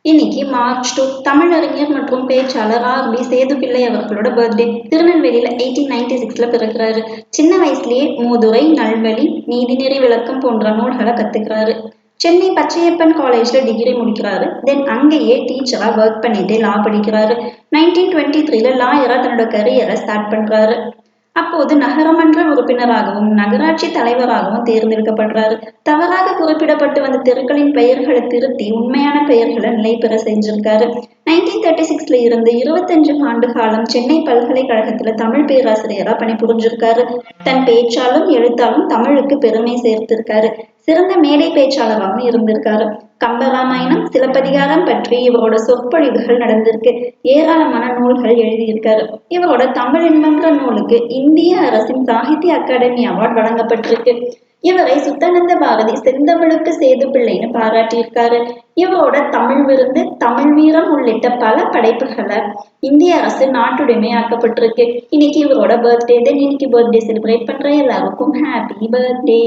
இன்னைக்கு மார்ச் 2 தமிழறிஞர் மற்றும் பேச்சாளர் ஆர்.பி. சேதுப்பிள்ளை அவர்களோட பர்த்டே. திருநெல்வேலியில 1896ல பிறக்கிறாரு. சின்ன வயசுலயே மூதுரை, நல்வழி, நீதிநெறி விளக்கம் போன்ற நூல்களை கத்துக்கிறாரு. சென்னை பச்சையப்பன் காலேஜ்ல டிகிரி முடிக்கிறாரு. தென் அங்கேயே டீச்சரா ஒர்க் பண்ணிட்டு லா படிக்கிறாரு. 1923ல லாயரா தன்னோட கரியரை ஸ்டார்ட் பண்றாரு. அப்போது நகரமன்ற உறுப்பினராகவும் நகராட்சி தலைவராகவும் தேர்ந்தெடுக்கப்படுறாரு. தவறாக குறிப்பிடப்பட்டு வந்த தெருக்களின் பெயர்களை திருத்தி உண்மையான பெயர்களை நிலைபெற செஞ்சிருக்காரு. 1936ல இருந்து 25 ஆண்டு காலம் சென்னை பல்கலைக்கழகத்துல தமிழ் பேராசிரியரா பணிபுரிஞ்சிருக்காரு. தன் பேச்சாலும் எழுத்தாலும் தமிழுக்கு பெருமை சேர்த்திருக்காரு. சிறந்த மேடை பேச்சாளராகவும் இருந்திருக்காரு. கம்பராமாயணம், சிலப்பதிகாரம் பற்றி இவரோட சொற்பொழிவுகள் நடந்திருக்கு. ஏராளமான நூல்கள் எழுதியிருக்காரு. இவரோட தமிழ் இன்பங்கிற நூலுக்கு இந்திய அரசின் சாகித்ய அகாடமி அவார்டு வழங்கப்பட்டிருக்கு. இவரை சுத்தானந்த பாரதி செந்தமிழுக்கு சேதுப்பிள்ளைன்னு பாராட்டியிருக்காரு. இவரோட தமிழ் விருந்து, தமிழ் வீரம் உள்ளிட்ட பல படைப்புகளை இந்திய அரசு நாட்டுடைமையாக்கப்பட்டிருக்கு. இன்னைக்கு இவரோட பர்த்டே. இன்னைக்கு பர்த்டே செலிப்ரேட் பண்ற எல்லாருக்கும் ஹாப்பி பர்த்டே.